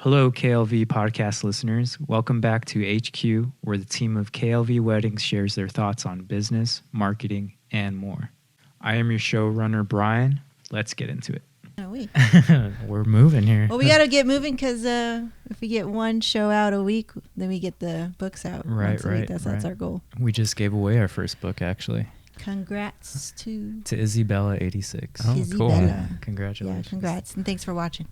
Hello, KLV Podcast listeners. Welcome back to HQ, where the team of KLV Weddings shares their thoughts on business, marketing, and more. I am your showrunner, Bryan. Let's get into it. We're moving here. Well, we got to get moving because if we get one show out a week, then we get the books out. Right. That's our goal. We just gave away our first book, actually. Congrats to Isabella86. Oh, Isabella. Cool. Yeah, congratulations. Yeah, congrats. And thanks for watching.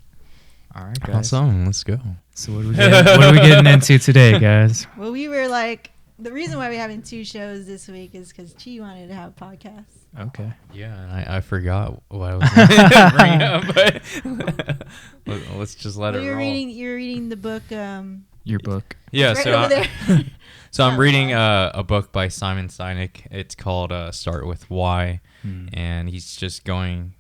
All right, guys. Awesome. Let's go. So what are we getting into today, guys? Well, we were like, the reason why we're having two shows this week is because Chi wanted to have podcasts. Okay. Yeah, and I forgot what I was going to bring up, but let's just let it roll. You're reading the book. Your book. Yeah, right over there. So I'm reading a book by Simon Sinek. It's called Start With Why, and he's just going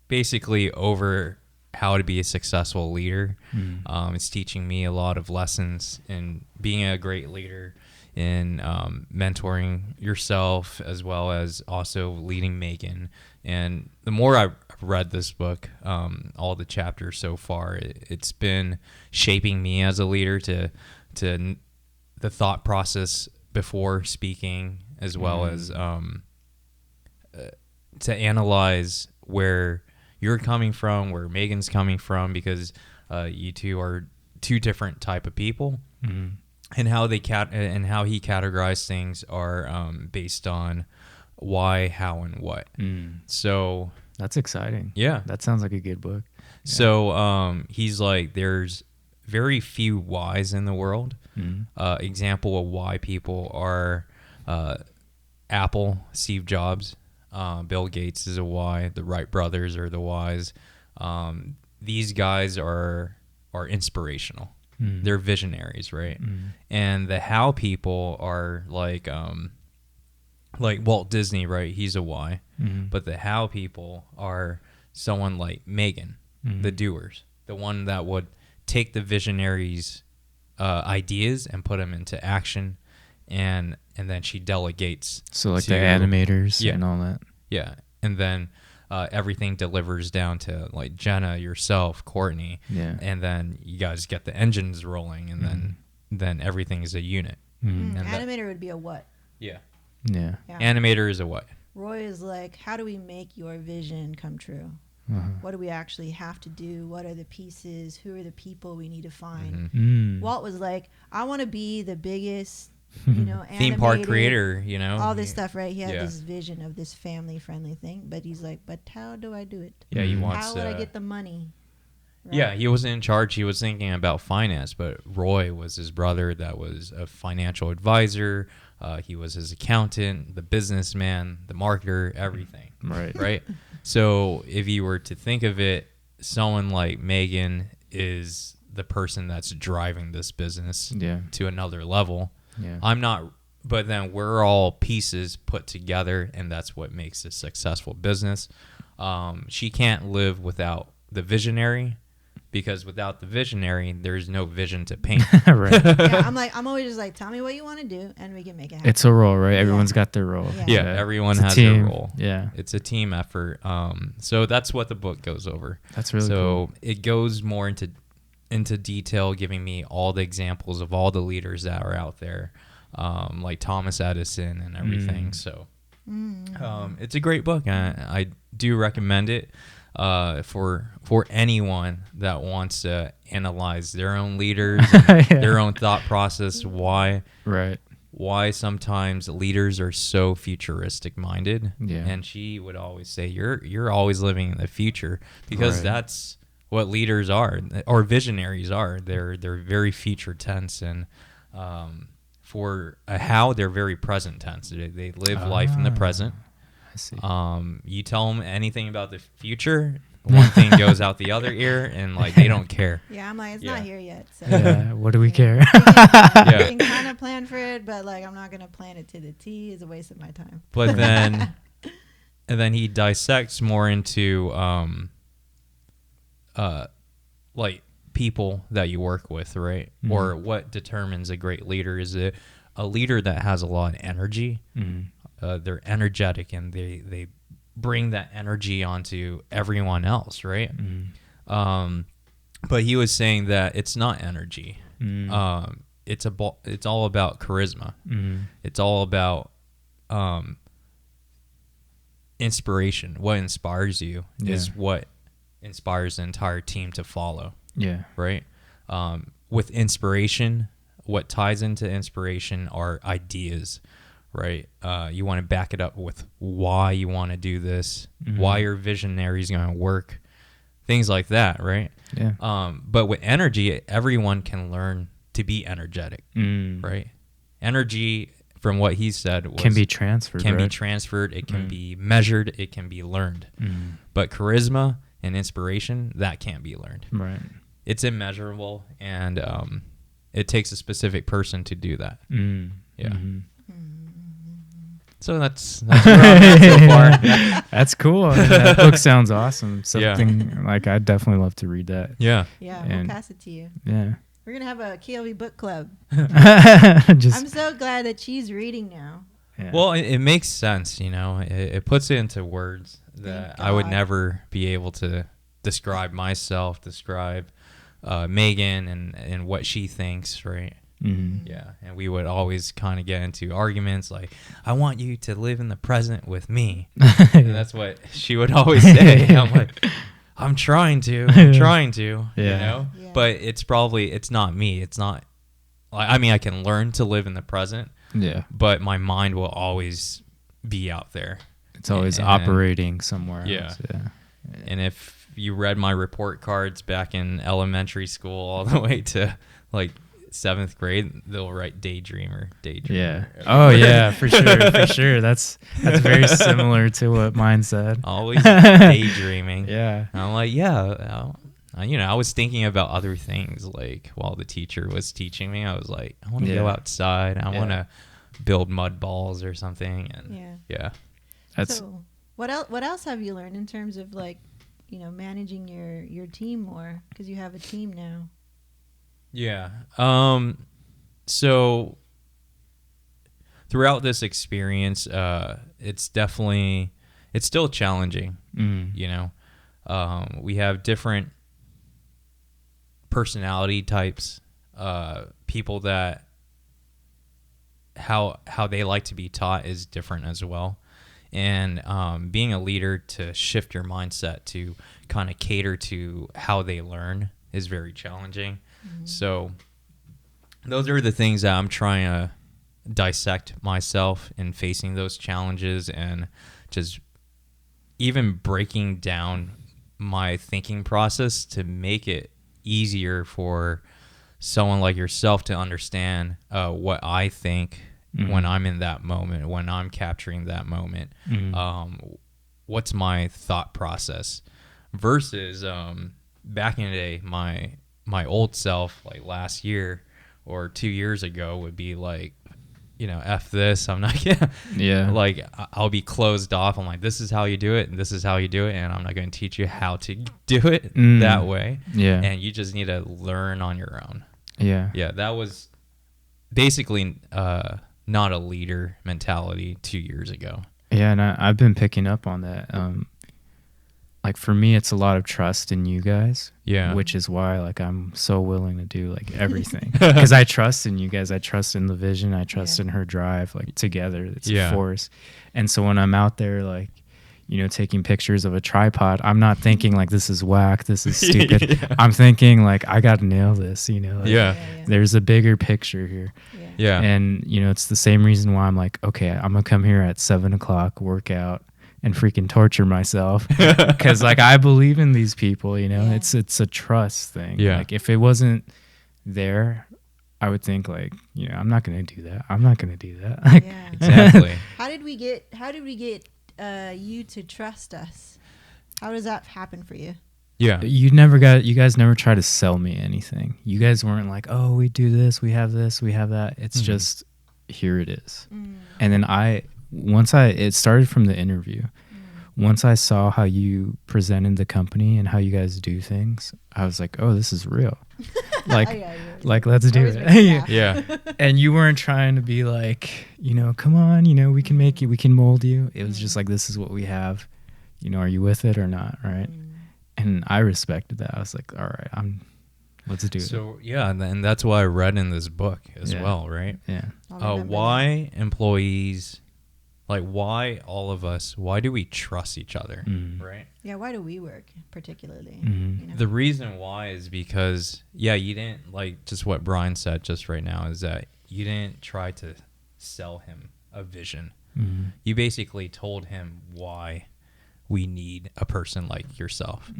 basically over how to be a successful leader. It's teaching me a lot of lessons in being a great leader, in mentoring yourself, as well as also leading Megan. And the more I've read this book, all the chapters so far, it's been shaping me as a leader to the thought process before speaking, as well as to analyze where you're coming from, where Megan's coming from, because you two are two different type of people, and how they and how he categorized things are based on why, how, and what. So that's exciting. Yeah, that sounds like a good book. Yeah. So he's like, there's very few whys in the world. Example of why people are Apple, Steve Jobs. Bill Gates is a why. The Wright brothers are the whys. These guys are inspirational. They're visionaries, right? And the how people are like Walt Disney, right? He's a why. But the how people are someone like Megan, the doers, the one that would take the visionaries' ideas and put them into action. And then she delegates. So like the animators and all that. Yeah. And then everything delivers down to like Jenna, yourself, Courtney. Yeah. And then you guys get the engines rolling, and then everything is a unit. And animator would be a what? Yeah. Animator is a what? Roy is like, how do we make your vision come true? What do we actually have to do? What are the pieces? Who are the people we need to find? Walt was like, I want to be the biggest, theme park creator, all this stuff, right? He had this vision of this family-friendly thing, but he's like, but how do I do it? Yeah, he wants. How would I get the money? Right? Yeah, he wasn't in charge. He was thinking about finance, but Roy was his brother that was a financial advisor. He was his accountant, the businessman, the marketer, everything. Right. So if you were to think of it, someone like Megan is the person that's driving this business to another level. Yeah. I'm not, but then we're all pieces put together, and that's what makes a successful business. She can't live without the visionary, because without the visionary, there's no vision to paint. Right. Yeah, I'm always just like, tell me what you want to do, and we can make it happen. It's a role, right? Everyone's got their role. Yeah, everyone has their role. Yeah. It's a team effort. So that's what the book goes over. That's really cool. So it goes more into detail, giving me all the examples of all the leaders that are out there, like Thomas Edison and everything. So it's a great book. I do recommend it for anyone that wants to analyze their own leaders, and their own thought process, why sometimes leaders are so futuristic minded. And she would always say, you're always living in the future, because that's what leaders are, or visionaries are. They're very future tense, and for a how, they're very present tense. They live life in the present. I see. You tell them anything about the future, one thing goes out the other ear, and like they don't care. Yeah, I'm like, it's not here yet. So. Yeah, what do we care? You can kind of plan for it, but like I'm not gonna plan it to the T. It's a waste of my time. But then, and then he dissects more into like people that you work with, right? Or what determines a great leader? Is it a leader that has a lot of energy? They're energetic, and they bring that energy onto everyone else, right? But he was saying that it's not energy. It's all about charisma. It's all about inspiration. What inspires you is what inspires the entire team to follow. Yeah. Right? With inspiration, what ties into inspiration are ideas, right? You want to back it up with why you want to do this, why your visionary is going to work, things like that, right? Yeah. But with energy, everyone can learn to be energetic, right? Energy, from what he said, can be transferred. Be transferred. It can be measured. It can be learned. But charisma and inspiration, that can't be learned. Right. It's immeasurable, and it takes a specific person to do that. Yeah. So that's where I'm at so far. That's cool. I mean, that book sounds awesome. Something like I'd definitely love to read that. Yeah. Yeah, we'll pass it to you. Yeah. We're going to have a KLV book club. I'm so glad that she's reading now. Yeah. Well, it makes sense, you know. It puts it into words that I would never be able to describe myself, describe Megan and what she thinks, right? Yeah, and we would always kind of get into arguments like, I want you to live in the present with me. And that's what she would always say. I'm like, I'm trying to, you know? Yeah. But it's not me. It's not, I mean, I can learn to live in the present. Yeah. But my mind will always be out there. It's always operating somewhere else. Yeah. And if you read my report cards back in elementary school all the way to like 7th grade, they'll write daydreamer. Yeah. Oh yeah, for sure. That's very similar to what mine said. Always daydreaming. Yeah. And I'm like, yeah. You know, I was thinking about other things, like while the teacher was teaching me. I was like, I want to go outside. I want to build mud balls or something. And yeah. That's so. What else have you learned in terms of, like, you know, managing your team more, because you have a team now? Yeah. So throughout this experience, it's still challenging. You know, we have different personality types, people that how they like to be taught is different as well. And being a leader, to shift your mindset to kind of cater to how they learn is very challenging. So those are the things that I'm trying to dissect myself in facing those challenges, and just even breaking down my thinking process to make it easier for someone like yourself to understand what I think when I'm in that moment, when I'm capturing that moment. What's my thought process versus back in the day, my old self, like last year or 2 years ago, would be like, you know, F this, I'm not gonna, like, I'll be closed off. I'm like, this is how you do it, and this is how you do it, and I'm not going to teach you how to do it that way. Yeah. And you just need to learn on your own. Yeah. Yeah, that was basically not a leader mentality 2 years ago. Yeah, and I've been picking up on that. Like, for me, it's a lot of trust in you guys. Yeah. Which is why, like, I'm so willing to do, like, everything. Because I trust in you guys. I trust in the vision. I trust in her drive. Like, together, it's a force. And so when I'm out there, like, you know, taking pictures of a tripod, I'm not thinking, like, this is whack, this is stupid. I'm thinking, like, I got to nail this, you know? Like, there's a bigger picture here. Yeah. And, you know, it's the same reason why I'm like, okay, I'm going to come here at 7 o'clock, work out, and freaking torture myself, because, like, I believe in these people, you know. It's a trust thing. Like, if it wasn't there, I would think, like, you know, I'm not gonna do that. Like, exactly. How did we get you to trust us? How does that happen for you? Yeah, you guys never try to sell me anything. You guys weren't like, oh, we do this, we have that. It's just, here it is. And then it started from the interview. Once I saw how you presented the company and how you guys do things, I was like, oh, this is real. Like, let's do it. Yeah. And you weren't trying to be like, you know, come on, you know, we can make it, we can mold you. It was just like, this is what we have. You know, are you with it or not? Right. And I respected that. I was like, all right, Let's do it. So yeah, and that's what I read in this book as well, right? Yeah. Why employees, like why all of us, why do we trust each other, right? Yeah, why do we work particularly? Mm-hmm. You know? The reason why is because, you didn't, like just what Bryan said just right now, is that you didn't try to sell him a vision. Mm-hmm. You basically told him why we need a person like yourself,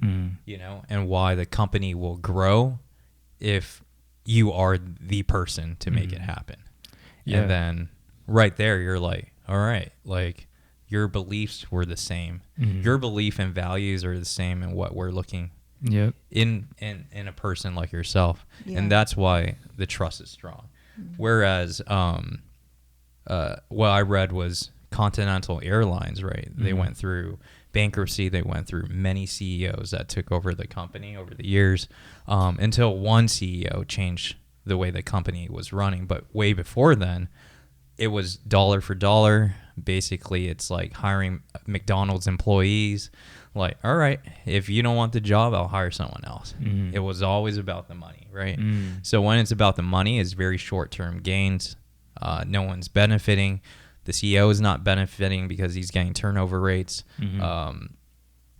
you know, and why the company will grow if you are the person to make it happen. Yeah. And then right there, you're like, all right, like your beliefs were the same. Your belief and values are the same in what we're looking in a person like yourself. Yeah. And that's why the trust is strong. Whereas what I read was Continental Airlines, right? They went through bankruptcy. They went through many CEOs that took over the company over the years, until one CEO changed the way the company was running. But way before then, it was dollar for dollar. Basically, it's like hiring McDonald's employees. Like, all right, if you don't want the job, I'll hire someone else. It was always about the money, right? So when it's about the money, it's very short-term gains. No one's benefiting. The CEO is not benefiting because he's getting turnover rates. The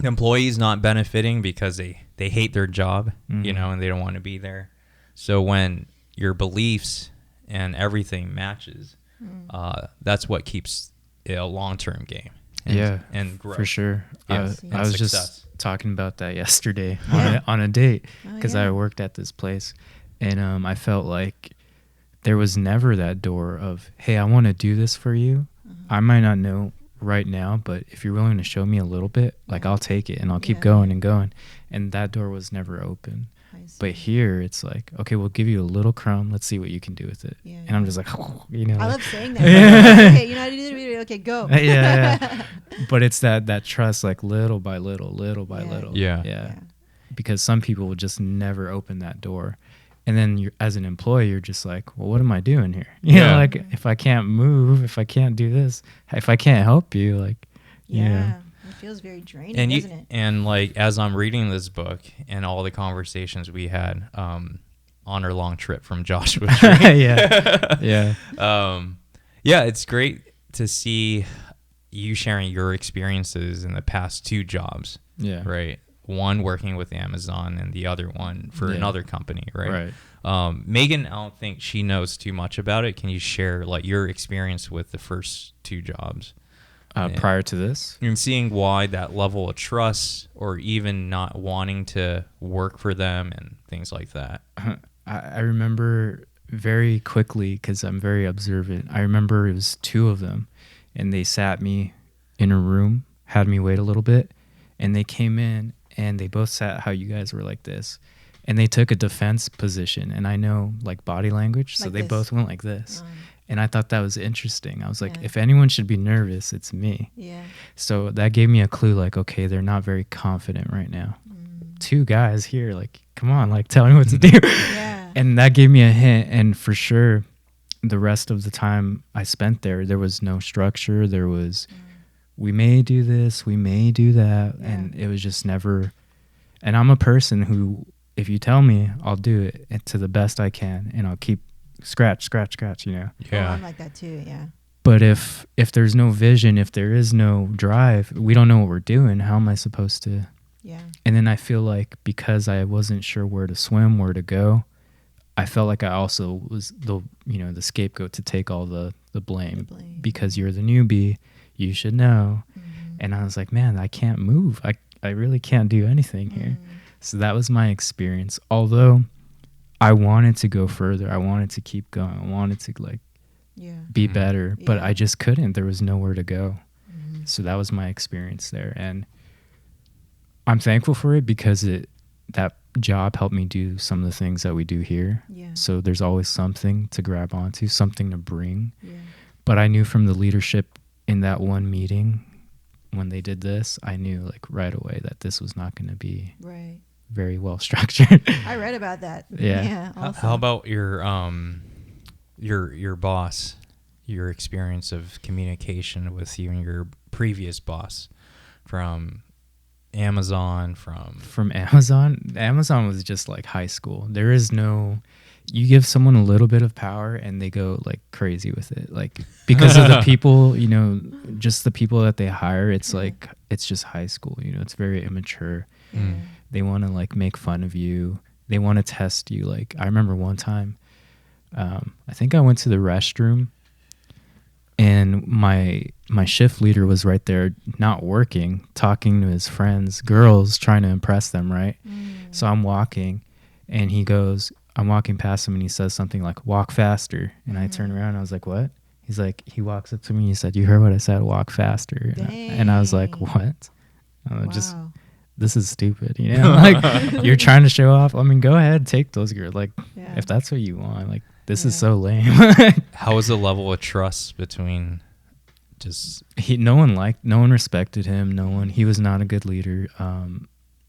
employee's not benefiting because they hate their job, you know, and they don't want to be there. So when your beliefs and everything matches, that's what keeps it a long-term game. And growth. For sure. Yes. I was just talking about that yesterday on a date, because I worked at this place, and I felt like there was never that door of, hey, I want to do this for you. I might not know right now, but if you're willing to show me a little bit, like I'll take it and I'll keep going and going. And that door was never open. But here it's like, okay, we'll give you a little crumb. Let's see what you can do with it. And I'm just like, you know. I love saying that. Okay, you know how to do the okay, go. But it's that trust, like little by little, little by little. Yeah. Because some people will just never open that door. And then you're, as an employee, you're just like, well, what am I doing here? You know, like if I can't move, if I can't do this, if I can't help you, like, you know. It feels very draining, doesn't it? And like, as I'm reading this book and all the conversations we had on our long trip from Joshua Tree. It's great to see you sharing your experiences in the past 2 jobs. Right. One working with Amazon and the other one for another company, right? Megan, I don't think she knows too much about it. Can you share like your experience with the first 2 jobs? Prior to this? And seeing why that level of trust, or even not wanting to work for them and things like that. I remember very quickly, because I'm very observant. I remember it was 2 of them, and they sat me in a room, had me wait a little bit, and they came in, and they both sat how you guys were, like this. And they took a defense position, and I know like body language, so they both went like this. And I thought that was interesting. I was like, if anyone should be nervous, it's me. So that gave me a clue, like, okay, they're not very confident right now. 2 guys here, like, come on, like, tell me what to do. And that gave me a hint. And for sure, the rest of the time I spent there was no structure. There was, we may do this, we may do that. And it was just never. And I'm a person who, if you tell me, I'll do it to the best I can, and I'll keep scratch, you know. I'm like that too. But if there's no vision, if there is no drive, we don't know what we're doing. How am I supposed to? And then I feel like, because I wasn't sure where to swim, where to go, I felt like I also was the scapegoat to take all the blame. Because you're the newbie, you should know. And I was like, man, I can't move. I really can't do anything here. So that was my experience. Although I wanted to go further. I wanted to keep going. I wanted to be better, but I just couldn't. There was nowhere to go. So that was my experience there. And I'm thankful for it, because that job helped me do some of the things that we do here. So there's always something to grab onto, something to bring. But I knew from the leadership in that one meeting, when they did this, I knew like right away that this was not going to be very well structured. I read about that. How about your boss, your experience of communication with you and your previous boss from Amazon, from Amazon was just like high school. There is no, you give someone a little bit of power and they go like crazy with it, like because of the people, you know, just the people that they hire. It's like, it's just high school, you know, it's very immature. They want to like make fun of you, they want to test you. Like I remember one time, I think I went to the restroom and my shift leader was right there, not working, talking to his friends, girls, trying to impress them, right? So I'm walking and I'm walking past him and he says something like, walk faster. And I turn around and I was like, what? He's like, he walks up to me and he said, you heard what I said, walk faster. And I was like, what? Just, this is stupid, you know? Like, you're trying to show off. I mean, go ahead, take those girls. Like, if that's what you want, like, this is so lame. How was the level of trust between just... No one respected him. He was not a good leader.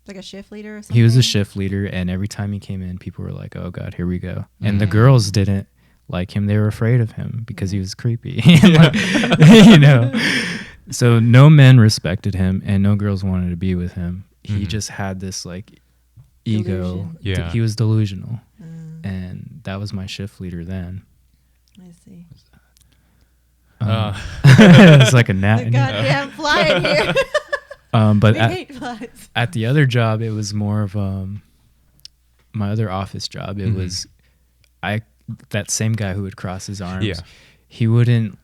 Like a shift leader or something? He was a shift leader, and every time he came in, people were like, oh, God, here we go. And the girls didn't like him. They were afraid of him because he was creepy. Like, you know? So no men respected him, and no girls wanted to be with him. He just had this, like, ego. Yeah. He was delusional. And that was my shift leader then. I see. It's like a gnat. The goddamn fly in here. But hate flies. At the other job, it was more of my other office job. It was that same guy who would cross his arms. Yeah. He wouldn't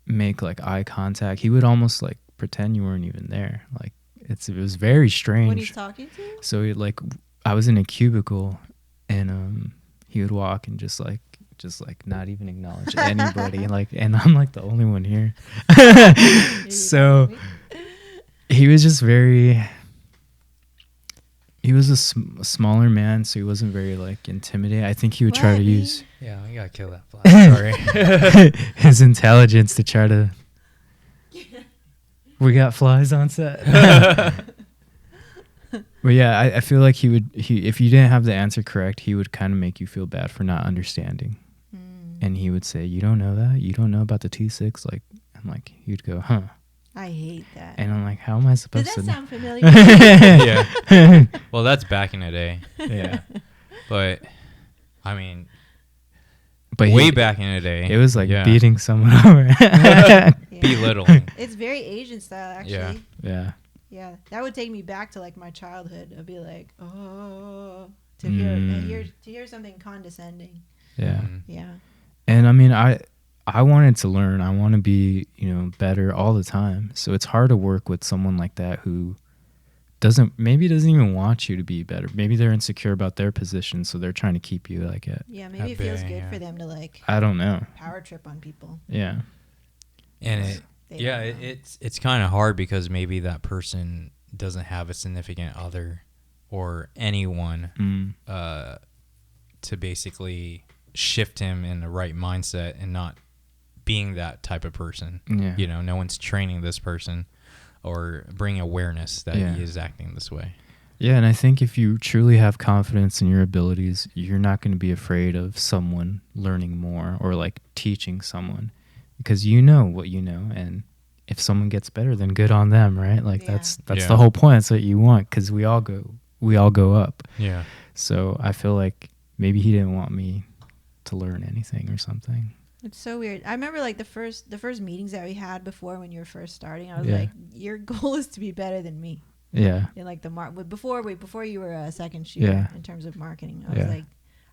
make like eye contact. He would almost like pretend you weren't even there. Like it was very strange. When he's talking to you? So I was in a cubicle, and he would walk and just like not even acknowledge anybody. Like, and I'm like the only one here. So he was just he was a smaller man, so he wasn't very like intimidating. I think he would try to use we gotta kill that fly. Sorry. his intelligence to try to. We got flies on set. But yeah, I feel like he if you didn't have the answer correct, he would kind of make you feel bad for not understanding. And he would say, you don't know that? You don't know about the T6? Like, I'm like, you'd go, huh? I hate that. And I'm like, how am I supposed to? Does that sound familiar? Yeah. Well, that's back in the day. Yeah. But, I mean, way back in the day. It was like beating someone over. Belittling. It's very Asian style, actually. Yeah. Yeah, that would take me back to like my childhood. I'd be like, oh, to hear something condescending. Yeah. Yeah. And I mean, I wanted to learn. I want to be, you know, better all the time. So it's hard to work with someone like that who doesn't even want you to be better. Maybe they're insecure about their position, so they're trying to keep you like it. Yeah, maybe it feels good for them to like. I don't know. Power trip on people. Yeah. And it's kind of hard because maybe that person doesn't have a significant other or anyone to basically shift him in the right mindset and not being that type of person. Yeah. You know, no one's training this person or bring awareness that he is acting this way. Yeah, and I think if you truly have confidence in your abilities, you're not going to be afraid of someone learning more or like teaching someone, because you know what you know, and if someone gets better, then good on them, right? Like that's the whole point. That's what you want, because we all go up. Yeah. So I feel like maybe he didn't want me to learn anything or something. It's so weird. I remember like the first meetings that we had before when you were first starting. I was like, your goal is to be better than me. Yeah. In like before you were a second shooter in terms of marketing, I was like,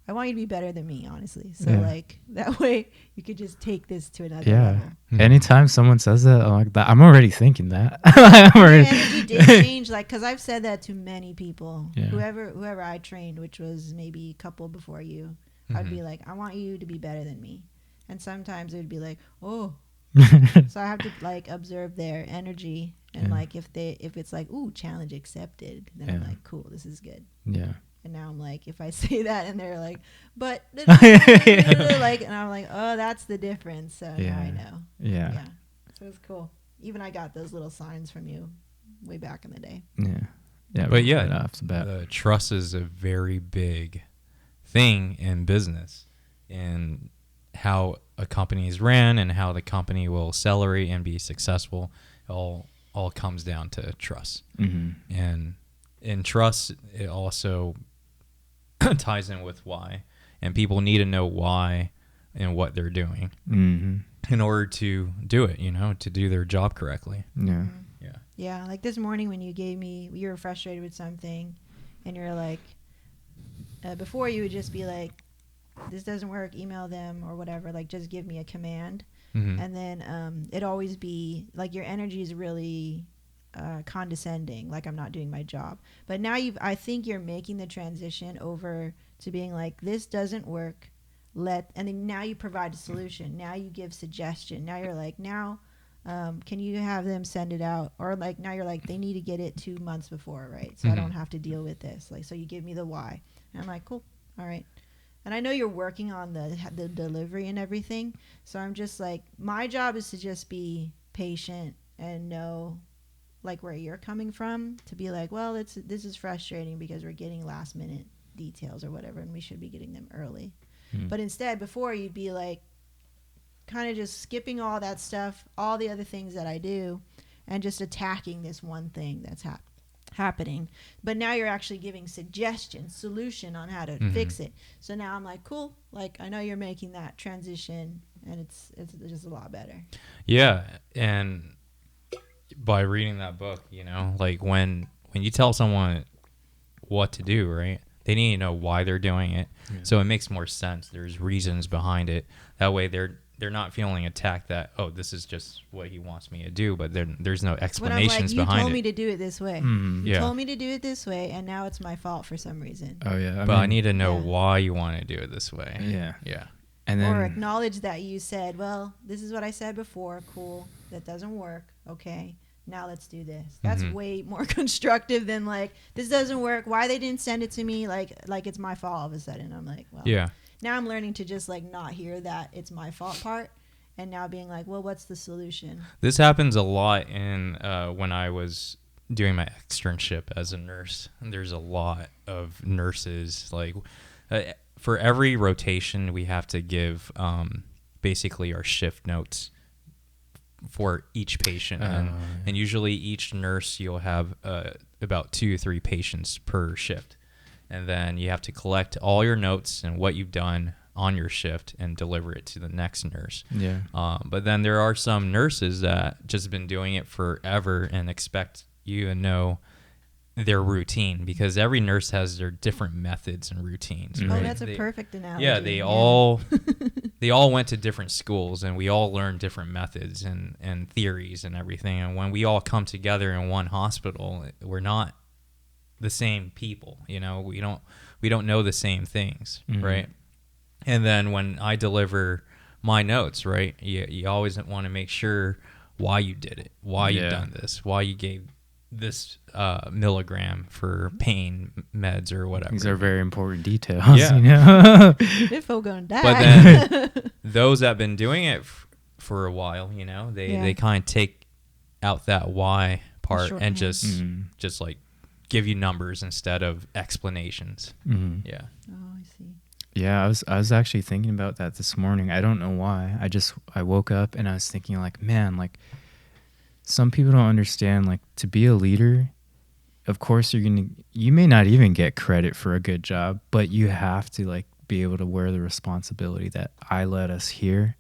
I want you to be better than me, honestly. So like that way you could just take this to another level. Anytime someone says that, I'm already thinking that. My energy did change, like, because I've said that to many people. Yeah. Whoever I trained, which was maybe a couple before you, I'd be like, I want you to be better than me. And sometimes it would be like, oh. So I have to like observe their energy, and like if it's like, ooh, challenge accepted, then I'm like, cool, this is good. Yeah. And now I'm like, if I say that and they're like, but like, and I'm like, oh, that's the difference. So now I know. Yeah. So it's cool. Even I got those little signs from you way back in the day. Yeah. Yeah. But right off the bat, trust is a very big thing in business, and how a company is ran and how the company will accelerate and be successful all all comes down to trust. And in trust, it also ties in with why. And people need to know why and what they're doing in order to do it, to do their job correctly. Yeah. Yeah, like this morning when you were frustrated with something, and you're like, before you would just be like, this doesn't work, email them or whatever, like just give me a command. And then it'd always be like your energy is really condescending, like I'm not doing my job. But now I think you're making the transition over to being like, this doesn't work, and then now you provide a solution. Now you give suggestion. Now you're like, can you have them send it out? Or like now you're like, they need to get it 2 months before, right? So I don't have to deal with this. Like, so you give me the why. And I'm like, cool, all right. And I know you're working on the delivery and everything. So I'm just like, my job is to just be patient and know like where you're coming from, to be like, well, this is frustrating because we're getting last minute details or whatever, and we should be getting them early. But instead, before, you'd be like kind of just skipping all that stuff, all the other things that I do, and just attacking this one thing that's happening. But now you're actually giving solution on how to fix it. So now I'm like, cool, like I know you're making that transition, and it's just a lot better. Yeah. And by reading that book, like when you tell someone what to do, right, they need to know why they're doing it. So it makes more sense. There's reasons behind it. That way they're not feeling attacked that, oh, this is just what he wants me to do, but there's no explanations behind it. You told me to do it this way. You told me to do it this way, and now it's my fault for some reason. Oh, yeah. I need to know why you want to do it this way. Yeah. Yeah. And then, or acknowledge that you said, well, this is what I said before. Cool. That doesn't work. Okay. Now let's do this. That's way more constructive than like, this doesn't work. Why they didn't send it to me? Like it's my fault all of a sudden. I'm like, well, yeah. Now I'm learning to just like not hear that it's my fault part, and now being like, well, what's the solution? This happens a lot in when I was doing my externship as a nurse. There's a lot of nurses. Like for every rotation, we have to give basically our shift notes for each patient, and usually each nurse, you'll have about 2 or 3 patients per shift, and then you have to collect all your notes and what you've done on your shift and deliver it to the next nurse. But then there are some nurses that just been doing it forever and expect you to know their routine, because every nurse has their different methods and routines. Oh, that's a perfect analogy. Yeah, they all went to different schools, and we all learned different methods and theories and everything. And when we all come together in one hospital, we're not the same people. We don't know the same things, right? And then when I deliver my notes, right, you always want to make sure why you did it, why you've done this, why you gave this milligram for pain meds or whatever. These are very important details. Yeah. If we're gonna die. But then those that have been doing it for a while, they kind of take out that why part and just like give you numbers instead of explanations. Yeah. Oh, I see. Yeah, I was actually thinking about that this morning. I don't know why. I woke up and I was thinking like, man, like some people don't understand, like to be a leader, of course you may not even get credit for a good job, but you have to like be able to wear the responsibility that I led us here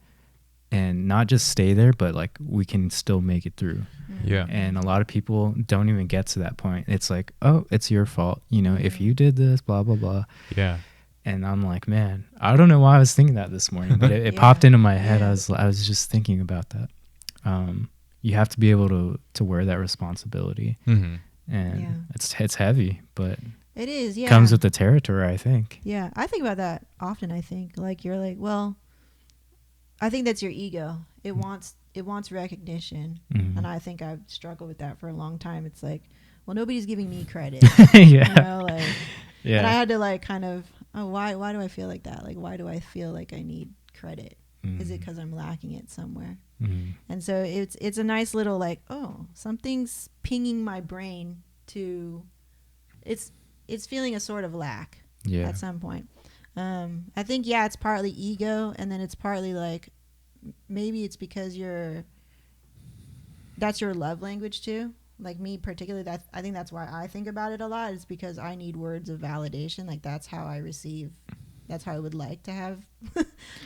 and not just stay there, but like we can still make it through. Yeah. And a lot of people don't even get to that point. It's like, oh, it's your fault. If you did this, blah, blah, blah. Yeah. And I'm like, man, I don't know why I was thinking that this morning, but it popped into my head. Yeah. I was just thinking about that. You have to be able to wear that responsibility, and it's heavy, but it is. Yeah, comes with the territory, I think. Yeah, I think about that often. I think like you're like, well, I think that's your ego. It wants recognition, and I think I've struggled with that for a long time. It's like, well, nobody's giving me credit. And I had to like kind of, why do I feel like that? Like, why do I feel like I need credit? Is it because I'm lacking it somewhere? And so it's a nice little like, oh, something's pinging my brain to, it's feeling a sort of lack at some point. I think, it's partly ego, and then it's partly like, maybe it's because that's your love language too. Like me particularly, I think that's why I think about it a lot, is because I need words of validation. Like that's how I receive. That's how I would like to have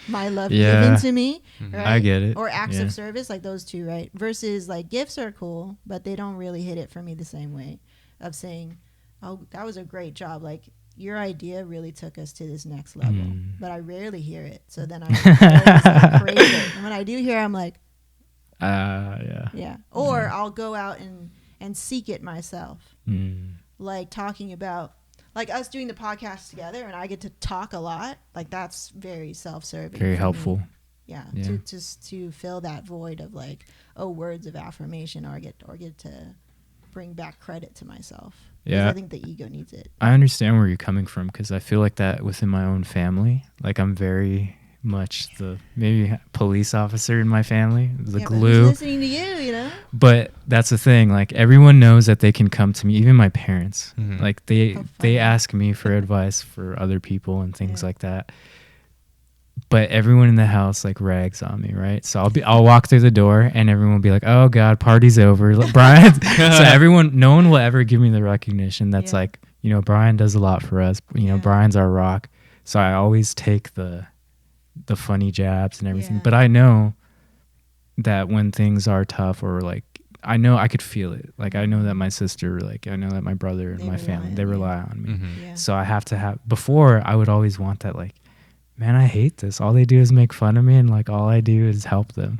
my love given to me. Right? I get it. Or acts of service, like those two, right? Versus like gifts are cool, but they don't really hit it for me the same way of saying, oh, that was a great job. Like your idea really took us to this next level. But I rarely hear it. So then I always like crave it. And when I do hear it, I'm like, yeah. Or I'll go out and seek it myself. Like talking about, like us doing the podcast together, and I get to talk a lot. Like that's very self-serving. Very helpful. Yeah. To fill that void of like, words of affirmation, or get to bring back credit to myself. Yeah. I think the ego needs it. I understand where you're coming from, because I feel like that within my own family. Like I'm very much the maybe police officer in my family, the glue. But who's listening to you know. But that's the thing. Like everyone knows that they can come to me. Even my parents, like they ask me for advice for other people and things like that. But everyone in the house like rags on me, right? So I'll walk through the door and everyone will be like, "Oh God, party's over, Bryan." So no one will ever give me the recognition that's like, Bryan does a lot for us. Bryan's our rock. So I always take the funny jabs and everything. But I know that when things are tough, or like, I know I could feel it. Like I know that my sister, like I know that my brother and my family, they rely on me. So I have to have, before I would always want that, like, man, I hate this. All they do is make fun of me, and like all I do is help them.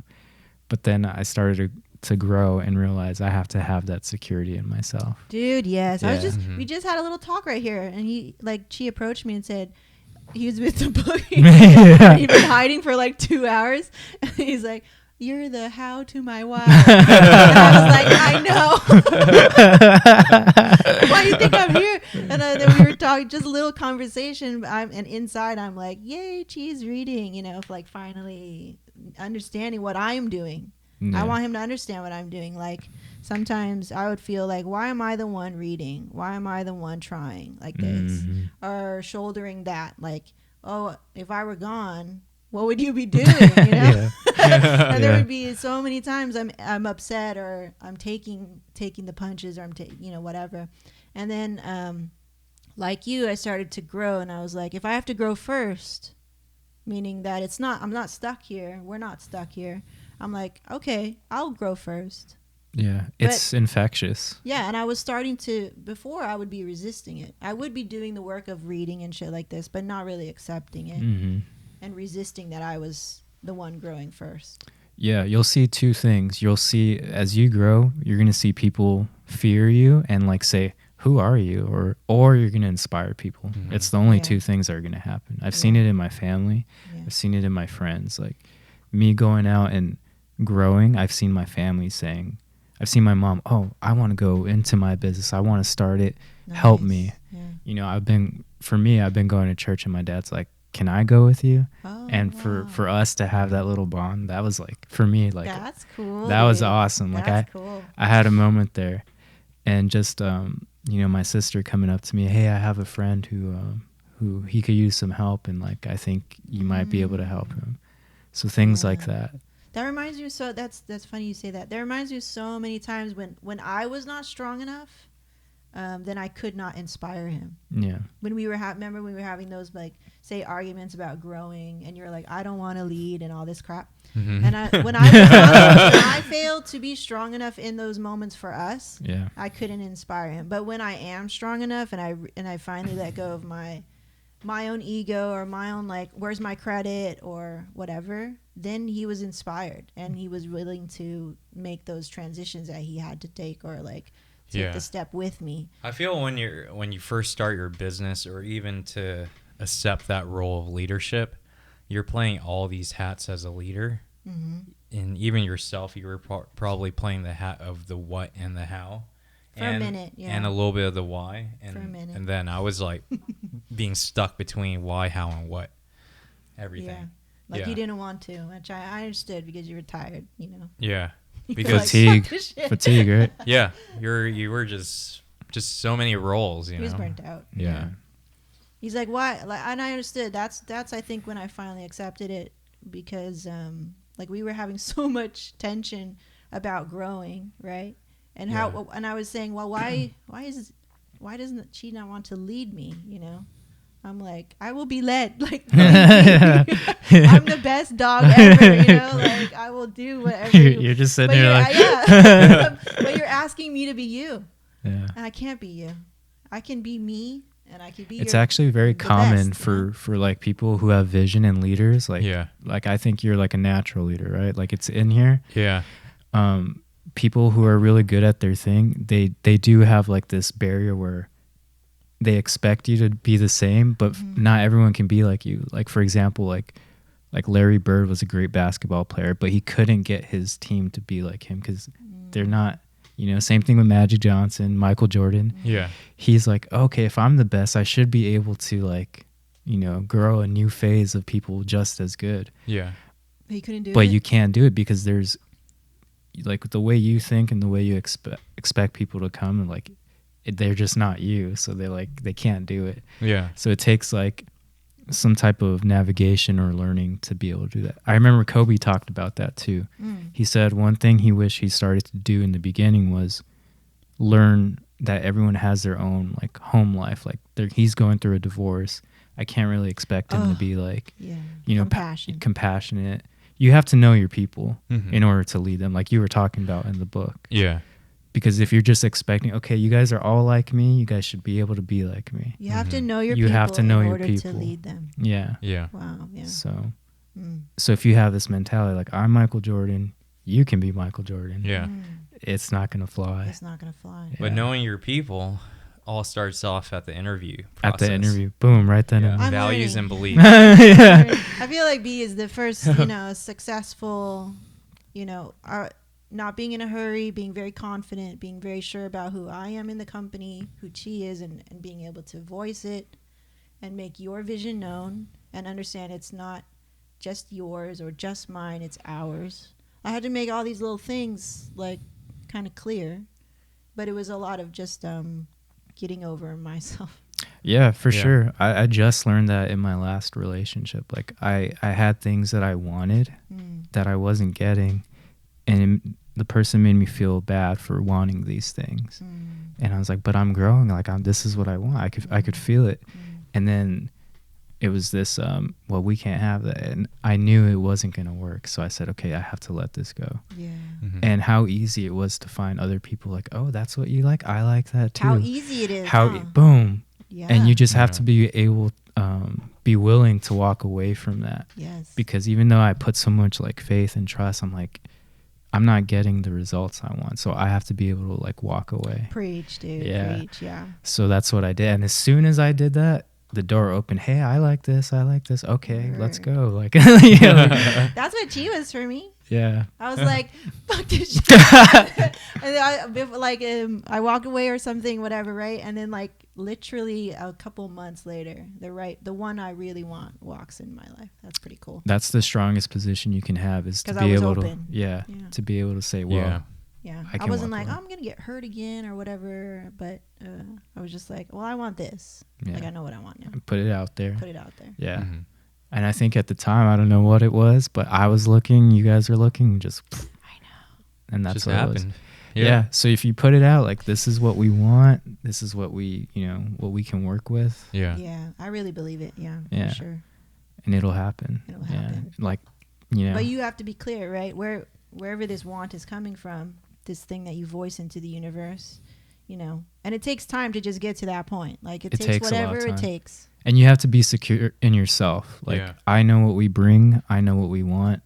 But then I started to grow and realize I have to have that security in myself. Dude, yes. I was we just had a little talk right here, and she approached me and said, he was with the book. He'd been hiding for like 2 hours. And he's like, "You're the how to my why." And I was like, I know. Why do you think I'm here? And then we were talking, just a little conversation. And inside I'm like, yay, she's reading, like finally understanding what I'm doing. I want him to understand what I'm doing. Like sometimes I would feel like, why am I the one reading? Why am I the one trying like this? Or shouldering that, like, oh, if I were gone, what would you be doing? And there would be so many times I'm upset, or I'm taking the punches, or I'm whatever. And then like you, I started to grow, and I was like, if I have to grow first, meaning that I'm not stuck here, we're not stuck here, I'm like, okay, I'll grow first. Yeah, it's infectious. Yeah, and I was starting to, before I would be resisting it. I would be doing the work of reading and shit like this, but not really accepting it and resisting that I was the one growing first. Yeah, you'll see two things. You'll see, as you grow, you're going to see people fear you and like say, "Who are you?" Or you're going to inspire people. It's the only two things that are going to happen. I've seen it in my family. I've seen it in my friends. Like me going out and growing, I've seen my family saying, I've seen my mom, "Oh, I want to go into my business. I want to start it. Help me." Yeah. I've been going to church, and my dad's like, "Can I go with you?" And for us to have that little bond, that was like, for me, like, that's cool. That was awesome. Like cool. I had a moment there, and just my sister coming up to me, "Hey, I have a friend who he could use some help, and like I think you might be able to help him." So things like that. That reminds me. So that's funny you say that. That reminds me so many times when I was not strong enough, then I could not inspire him. Yeah. When we were remember we were having those like say arguments about growing, and you're like, "I don't want to lead" and all this crap. And when I failed to be strong enough in those moments for us, I couldn't inspire him. But when I am strong enough, and I finally let go of my own ego, or my own like, where's my credit or whatever, then he was inspired, and he was willing to make those transitions that he had to take, or like take the step with me. I feel when you first start your business, or even to accept that role of leadership, you're playing all these hats as a leader. And even yourself, you were probably playing the hat of the what and the how. For a minute, and a little bit of the why. For a minute. And then I was like being stuck between why, how, and what. Everything. Like you didn't want to, which I understood, because you were tired, Yeah. Because fatigue, right? Yeah. You were just so many roles, He was burnt out. Yeah. He's like, why? Like, and I understood. That's I think when I finally accepted it, because like we were having so much tension about growing, right? And how, and I was saying, well, why doesn't she not want to lead me? You know, I'm like, I will be led. Like, I'm the best dog ever. You know, like I will do whatever. You're just sitting there like, but you're asking me to be you. Yeah. And I can't be you. I can be me, and I can be. It's actually very common best, for like people who have vision and leaders. Like, Yeah. like I think you're like a natural leader, right? Like it's in here. Yeah. People who are really good at their thing, they do have like this barrier where they expect you to be the same, but not everyone can be like you. Like for example, like Larry Bird was a great basketball player, but he couldn't get his team to be like him because they're not. You know, same thing with Magic Johnson, Michael Jordan. Yeah. He's like, okay, if I'm the best, I should be able to like, you know, grow a new phase of people just as good. Yeah. He couldn't do it. But you can't do it because there's like the way you think and the way you expect people to come, and like they're just not you. So they can't do it. Yeah. So it takes like some type of navigation or learning to be able to do that. I remember Kobe talked about that too. He said one thing he wished he started to do in the beginning was learn that everyone has their own like home life. Like he's going through a divorce. I can't really expect him to be like, you know, compassionate. You have to know your people in order to lead them, like you were talking about in the book. Yeah. Because if you're just expecting, okay, you guys are all like me, you guys should be able to be like me. You have to know your people. You have to know in your order people to lead them. Yeah. Yeah. Wow. Yeah. So if you have this mentality, like I'm Michael Jordan, you can be Michael Jordan. Yeah. It's not going to fly. It's not going to fly. But knowing your people all starts off at the interview process. At the interview. Boom, right then. Yeah. And Values learning. and beliefs. I feel like B is the first, you know, successful, you know, not being in a hurry, being very confident, being very sure about who I am in the company, who Chi is, and being able to voice it and make your vision known and understand it's not just yours or just mine, it's ours. I had to make all these little things like kind of clear, but it was a lot of just getting over myself. Yeah, for sure. I just learned that in my last relationship. Like I had things that I wanted that I wasn't getting, and the person made me feel bad for wanting these things. And I was like, but I'm growing. Like this is what I want. I could feel it. And then it was this, well, we can't have that. And I knew it wasn't going to work. So I said, okay, I have to let this go. Yeah. And how easy it was to find other people like, oh, that's what you like. I like that too. How easy it is. Boom. Yeah. And you just have to be able, be willing to walk away from that. Yes. Because even though I put so much like faith and trust, I'm like, I'm not getting the results I want. So I have to be able to like walk away. Preach, dude. Yeah. Preach, yeah. So that's what I did. And as soon as I did that, the door opened. Hey, I like this. Okay, let's go. Like, you know, that's what Chi was for me. Yeah. I was like, fuck this shit. And then I walk away or something, whatever, right? And then like literally a couple months later, the one I really want walks in my life. That's pretty cool. That's the strongest position you can have, is to be able to, to be able to say, well, yeah. I wasn't like, I'm going to get hurt again or whatever. But I was just like, well, I want this. Yeah. Like, I know what I want now. Put it out there. Yeah. Mm-hmm. And I think at the time, I don't know what it was, but I was looking, you guys were looking, just, I know. And that's just what happened. It was. Yeah. So if you put it out, like, this is what we want, this is what we, you know, what we can work with. Yeah. Yeah. I really believe it. Yeah. For sure. And it'll happen. Like, you know. But you have to be clear, right? Wherever this want is coming from, this thing that you voice into the universe, you know, and it takes time to just get to that point. Like it takes whatever it takes. And you have to be secure in yourself. Like I know what we bring, I know what we want,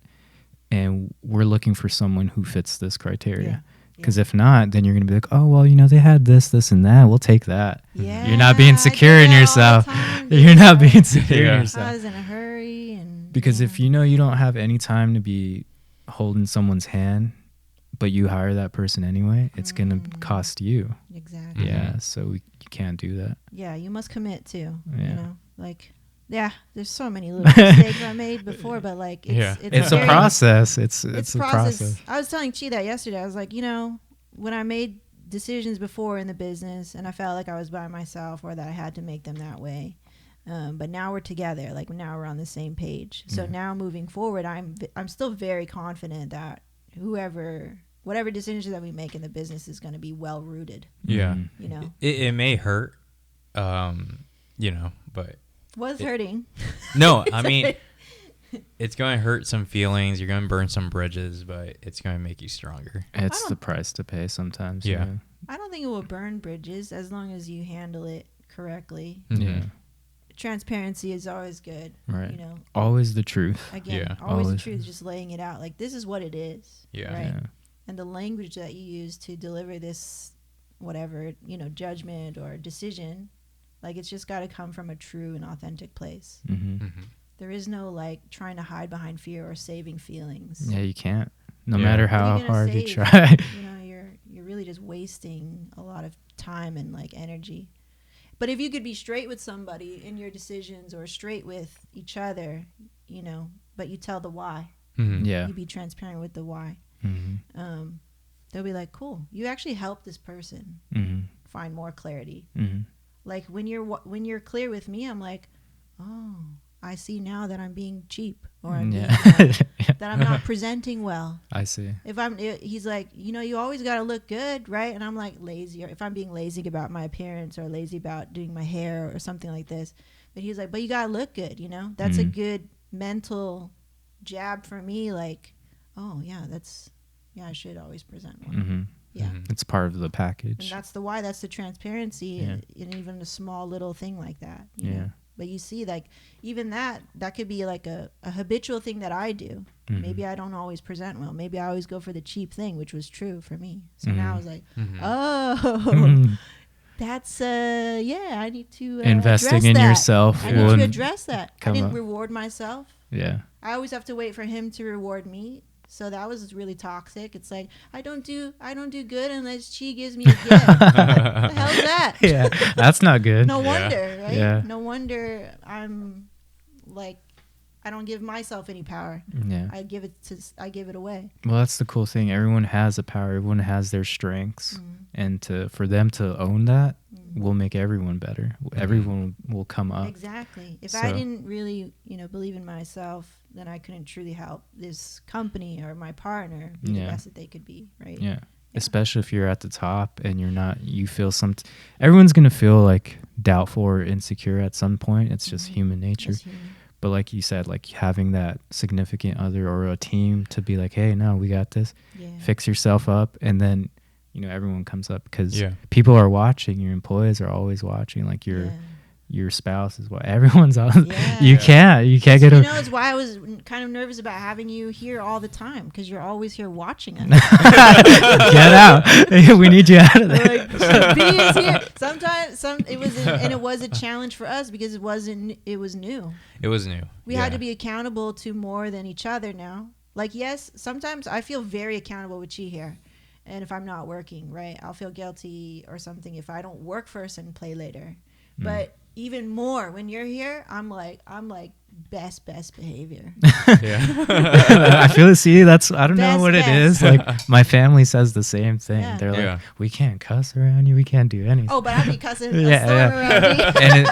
and we're looking for someone who fits this criteria. Because if not, then you're going to be like, oh, well, you know, they had this, and that. We'll take that. Yeah, you're not being secure in yourself. You're not being secure in yourself. I was in a hurry. Because if you know you don't have any time to be holding someone's hand, but you hire that person anyway, it's going to cost you. Exactly. Yeah, so you can't do that. Yeah, you must commit too. Yeah. You know, like, there's so many little mistakes I made before, but like, it's a process. It's a process. I was telling Chi that yesterday. I was like, you know, when I made decisions before in the business and I felt like I was by myself or that I had to make them that way. But now we're together. Like now we're on the same page. So now moving forward, I'm still very confident that whoever whatever decisions that we make in the business is going to be well rooted. Yeah. You know, It may hurt, you know, but what's hurting? No, I mean, it's going to hurt some feelings. You're going to burn some bridges, but it's going to make you stronger. It's the price to pay sometimes. Yeah. I don't think it will burn bridges as long as you handle it correctly. Yeah. Transparency is always good. Right. You know, always the truth. Again, Yeah. always the Always. truth, just laying it out. Like, this is what it is. Yeah. Right. Yeah. And the language that you use to deliver this, whatever, you know, judgment or decision, like, it's just got to come from a true and authentic place. Mm-hmm. There is no, like, trying to hide behind fear or saving feelings. Yeah, you can't. No Yeah. matter What are how you gonna hard you save? try. You know, you're really just wasting a lot of time and, like, energy. But if you could be straight with somebody in your decisions or straight with each other, you know, but you tell the why. Mm-hmm. Yeah. You be transparent with the why. Mm-hmm. They'll be like, cool, you actually helped this person Mm-hmm. find more clarity. Mm-hmm. Like, when you're clear with me, I'm like, oh, I see now that I'm being cheap, or I'm being, that I'm not presenting well. I see. He's like, you know, you always got to look good, right? And I'm like, lazy, or if I'm being lazy about my appearance or lazy about doing my hair or something like this. But he's like, but you got to look good, you know? That's a good mental jab for me. Like, oh, yeah, I should always present well. Mm-hmm. Yeah. It's part of the package. And that's the why. That's the transparency in even a small little thing like that. You know? But you see, like, even that could be like a habitual thing that I do. Mm-hmm. Maybe I don't always present well. Maybe I always go for the cheap thing, which was true for me. So now I was like, oh, that's, I need to investing in that. yourself. I need to address that. I didn't up. reward myself. Yeah. I always have to wait for him to reward me. So that was really toxic. It's like, I don't do good unless she gives me a gift. What the hell's that? Yeah, that's not good. No wonder, right? Yeah. No wonder I'm like, I don't give myself any power. Yeah. I give it away. Well, that's the cool thing. Everyone has a power. Everyone has their strengths, and for them to own that will make everyone better. Everyone will come up. Exactly. If I didn't really, believe in myself, then I couldn't truly help this company or my partner be the best that they could be, right? Yeah. Especially if you're at the top and you feel everyone's going to feel like doubtful or insecure at some point. It's just human nature. It's human. But like you said, like having that significant other or a team to be like, hey, no, we got this. Yeah. Fix yourself up. And then, everyone comes up because people are watching. Your employees are always watching. Like your spouse is what everyone's on. Yeah. You can't get it's why I was kind of nervous about having you here all the time, because you're always here watching us. Get out. We need you out of there. Like, B is here. Sometimes it was a challenge for us because it was new. It was new. We had to be accountable to more than each other now. Like, yes, sometimes I feel very accountable with Chi here. And if I'm not working, right, I'll feel guilty or something if I don't work first and play later. But even more when you're here, I'm like best behavior. I feel it. See, I don't know what it is. Like, my family says the same thing. Yeah. They're like, we can't cuss around you. We can't do anything. Oh, but I'll be cussing a storm around me. And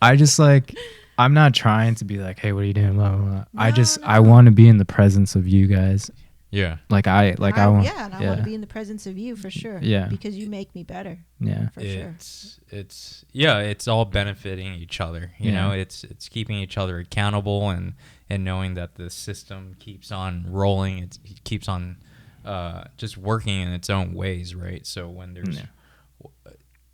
I just I'm not trying to be like, hey, what are you doing? Blah, blah, blah. I want to be in the presence of you guys. Yeah. I want. Yeah, and I want to be in the presence of you for sure. Yeah. Because you make me better. Yeah. For sure. It's all benefiting each other. You know, it's keeping each other accountable and knowing that the system keeps on rolling. It keeps on just working in its own ways, right? So when there's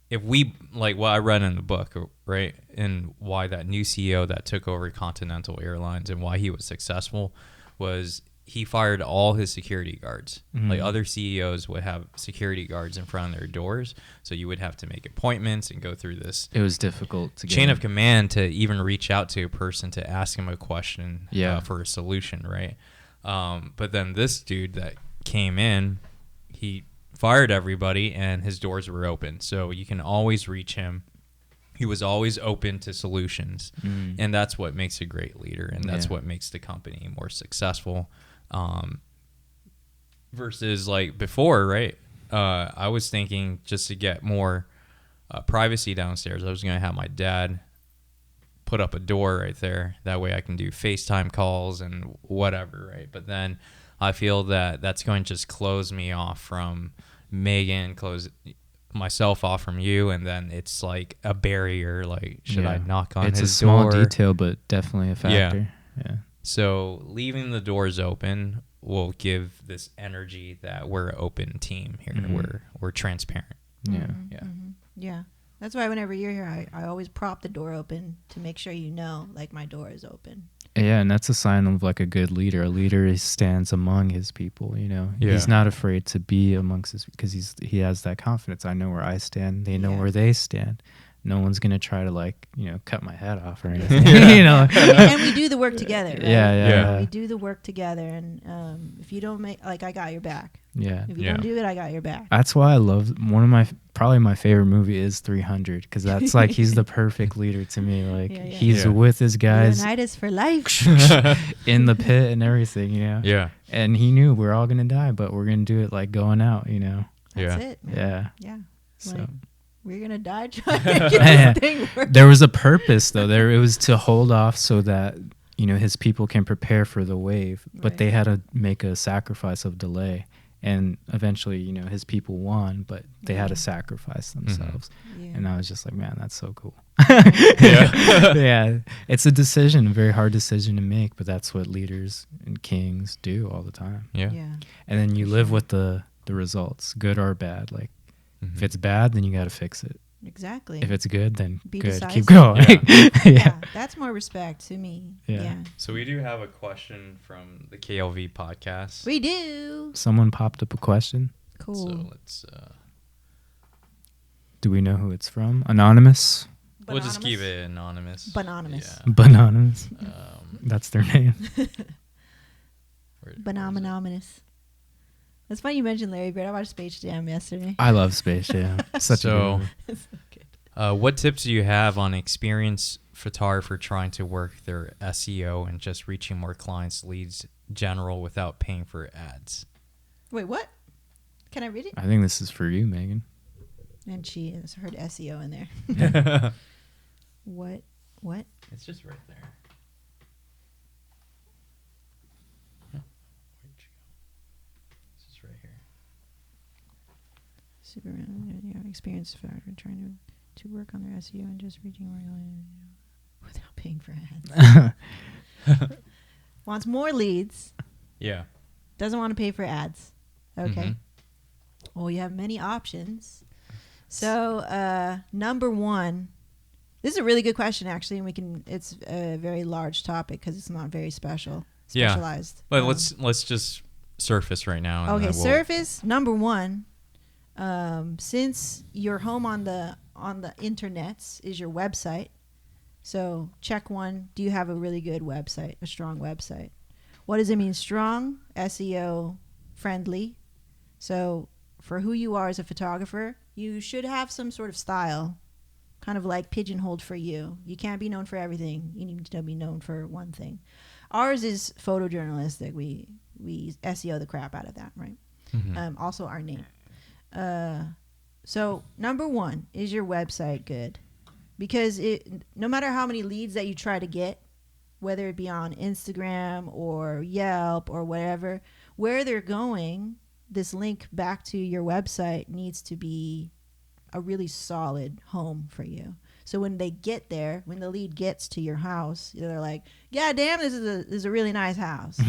if we, like what I read in the book, right, and why that new CEO that took over Continental Airlines and why he was successful was he fired all his security guards. Like, other CEOs would have security guards in front of their doors, so you would have to make appointments and go through this. It was difficult to chain of command to even reach out to a person to ask him a question for a solution, right? But then this dude that came in, he fired everybody and his doors were open, so you can always reach him. He was always open to solutions, and that's what makes a great leader, and that's what makes the company more successful. Versus like before, right? I was thinking just to get more privacy downstairs, I was going to have my dad put up a door right there. That way I can do FaceTime calls and whatever, right? But then I feel that that's going to just close me off from Megan, close myself off from you, and then it's like a barrier. Like, should I knock on his door? It's a small detail, but definitely a factor. Yeah. So leaving the doors open will give this energy that we're an open team here. We're transparent. Yeah. That's why whenever you're here, I always prop the door open to make sure like my door is open. Yeah, and that's a sign of like a good leader. A leader stands among his people, He's not afraid to be amongst his, because he has that confidence. I know where I stand. They know where they stand. No one's going to try to cut my head off or anything, And we do the work together, right? Yeah. We do the work together, and if you don't I got your back. Yeah. If you don't do it, I got your back. That's why I love probably my favorite movie is 300, because that's like he's the perfect leader to me. Like he's with his guys. Leonidas for life. In the pit and everything, Yeah. And he knew we're all gonna die, but we're gonna do it like going out, That's it, man. Yeah. So we're gonna die trying to get this thing working. There was a purpose though. It was to hold off so that his people can prepare for the wave, but they had to make a sacrifice of delay. And eventually, his people won, but they had to sacrifice themselves. And I was just like, man, that's so cool. Yeah. It's a decision, a very hard decision to make, but that's what leaders and kings do all the time. Yeah. And then you live with the results, good or bad. Like, if it's bad, then you got to fix it. Exactly. If it's good, then Be good. decisive. Keep going. Yeah. That's more respect to me. Yeah. So we do have a question from the KLV podcast. We do. Someone popped up a question. Cool. So let's. Do we know who it's from? Anonymous? We'll just keep it anonymous. Bananonymous. Yeah. Bananonymous. That's their name. Bananonymous. That's funny you mentioned Larry Bird. I watched Space Jam yesterday. I love Space Jam. Such a good movie. It's so good. What tips do you have on experienced photographer trying to work their SEO and just reaching more clients, leads, general, without paying for ads? Wait, what? Can I read it? I think this is for you, Megan. And she has heard SEO in there. What? It's just right there. Where'd you go? It's just right here. Super experienced photographer trying to work on their SEO and just reaching more without paying for ads. Wants more leads. Yeah. Doesn't want to pay for ads. Okay. Well, you have many options. So, number one, this is a really good question, actually, and it's a very large topic because it's not very specialized. But let's just surface right now. And surface, number one, since your home on the internets is your website, so check one, do you have a really good website, a strong website? What does it mean strong? SEO friendly. So for who you are as a photographer, you should have some sort of style, kind of like pigeonholed for you. You can't be known for everything. You need to be known for one thing. Ours is photojournalistic. We SEO the crap out of that, right? Also our name. So number one, is your website good? Because no matter how many leads that you try to get, whether it be on Instagram or Yelp or whatever, where they're going, this link back to your website needs to be a really solid home for you. So when they get there, when the lead gets to your house, they're like, "God damn, this is a really nice house."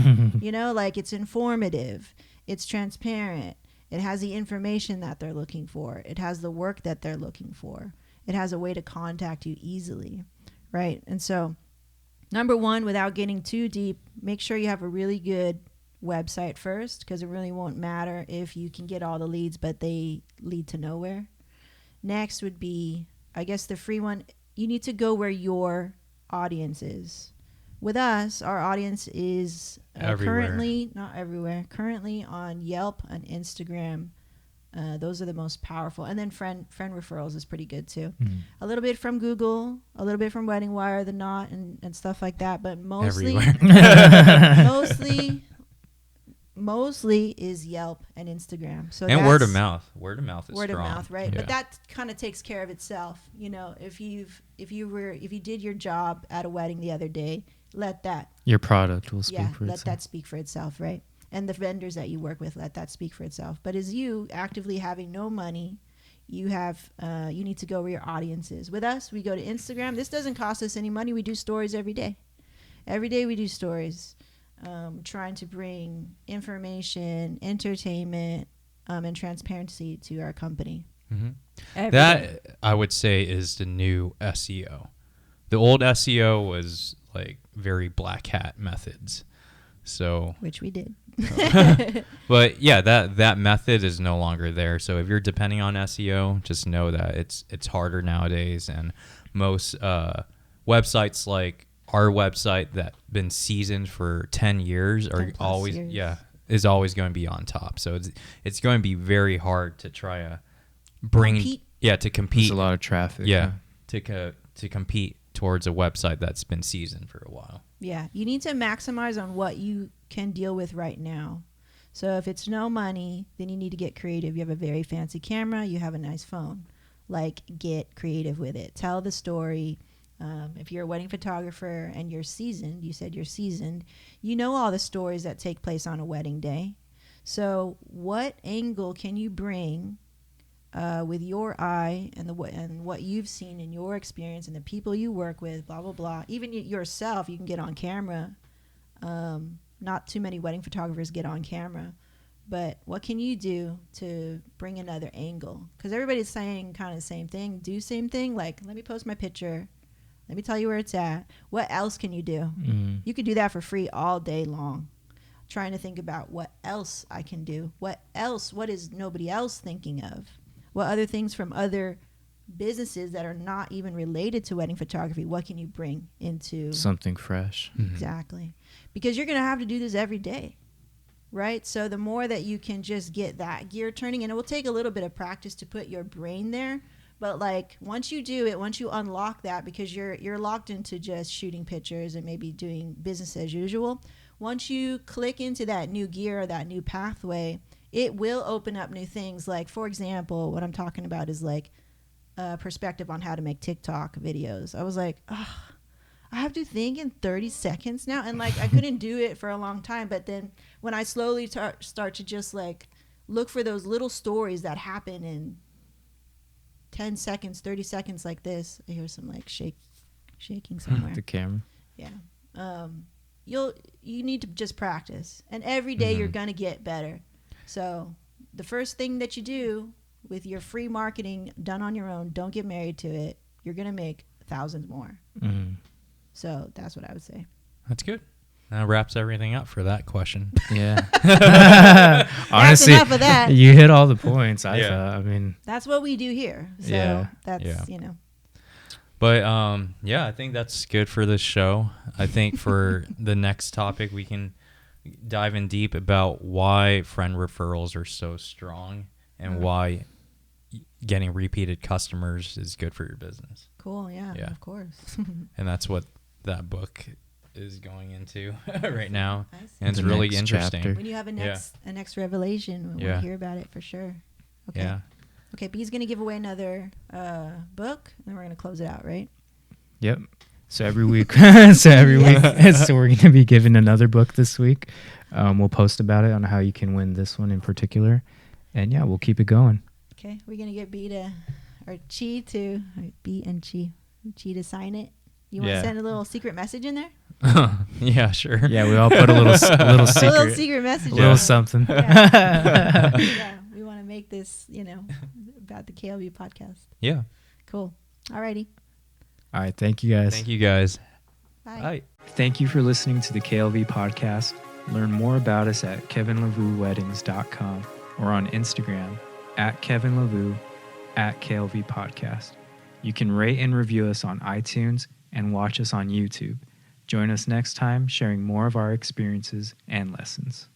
Like it's informative, it's transparent, it has the information that they're looking for, it has the work that they're looking for, it has a way to contact you easily, right? And so, number one, without getting too deep, make sure you have a really good website first, because it really won't matter if you can get all the leads but they lead to nowhere. Next would be, I guess the free one, you need to go where your audience is. With us, our audience is currently, not everywhere, currently on Yelp and Instagram. Those are the most powerful. And then friend referrals is pretty good too. A little bit from Google, a little bit from Wedding Wire, The Knot, and stuff like that. But mostly, mostly is Yelp and Instagram. So and word of mouth. Word of mouth is word strong. Of mouth, right? Yeah. But that kind of takes care of itself. If you did your job at a wedding the other day, let that your product will speak for itself. Let that speak for itself, right? and the vendors that you work with, let that speak for itself. But as you actively having no money, you need to go where your audience is. With us, we go to Instagram. This doesn't cost us any money. We do stories every day. Every day we do stories, trying to bring information, entertainment, and transparency to our company. Mm-hmm. That, I would say, is the new SEO. The old SEO was like very black hat methods. So, which we did. But yeah, that method is no longer there. So if you're depending on SEO, just know that it's harder nowadays, and most websites like our website that been seasoned for 10 years are always is always going to be on top. So it's going to be very hard to try to compete. To compete. There's a lot of traffic. To compete towards a website that's been seasoned for a while. Yeah, you need to maximize on what you can deal with right now. So if it's no money, then you need to get creative. You have a very fancy camera, you have a nice phone. Like, get creative with it. Tell the story. If you're a wedding photographer and you're seasoned, you said you're seasoned, you know all the stories that take place on a wedding day. So what angle can you bring with your eye and what you've seen in your experience and the people you work with, blah, blah, blah. Even yourself, you can get on camera. Not too many wedding photographers get on camera. But what can you do to bring another angle? Because everybody's saying kind of the same thing. Do same thing. Like, let me post my picture. Let me tell you where it's at. What else can you do? Mm-hmm. You could do that for free all day long. Trying to think about what else I can do. What else? What is nobody else thinking of? What other things from other businesses that are not even related to wedding photography, what can you bring into something fresh? Mm-hmm. Exactly. Because you're going to have to do this every day, right? So the more that you can just get that gear turning, and it will take a little bit of practice to put your brain there, but like once you do it, once you unlock that, because you're locked into just shooting pictures and maybe doing business as usual, once you click into that new gear or that new pathway, it will open up new things. Like, for example, what I'm talking about is like a perspective on how to make TikTok videos. I was like, oh, I have to think in 30 seconds now. And like, I couldn't do it for a long time. But then when I slowly start to just like look for those little stories that happen in 10 seconds, 30 seconds like this, I hear some like shaking somewhere. The camera. Yeah. You need to just practice. And every day you're going to get better. So the first thing that you do with your free marketing done on your own, don't get married to it. You're going to make thousands more. Mm-hmm. So that's what I would say. That's good. That wraps everything up for that question. Yeah. Honestly, enough of that. You hit all the points. I thought. I mean, that's what we do here. So that's, But I think that's good for this show. I think for the next topic, we can dive in deep about why friend referrals are so strong and why getting repeated customers is good for your business. Cool. Yeah. Of course. And that's what that book is going into right now. And it's really interesting. Chapter. When you have a next revelation, we want to hear about it for sure. Okay. Yeah. Okay, but he's going to give away another book, and then we're going to close it out, right? Yep. So every week, so we're going to be giving another book this week. We'll post about it on how you can win this one in particular, and we'll keep it going. Okay, we're going to get B and Chi to sign it. You want to send a little secret message in there? Yeah, sure. Yeah, we all put a little secret, a little secret message, a little something. Yeah. We want to make this, about the KLV podcast. Yeah. Cool. Alrighty. All right. Thank you guys. Thank you guys. Bye. Bye. Thank you for listening to the KLV podcast. Learn more about us at kevinlavouweddings.com or on Instagram @KevinLavou @KLV podcast. You can rate and review us on iTunes and watch us on YouTube. Join us next time sharing more of our experiences and lessons.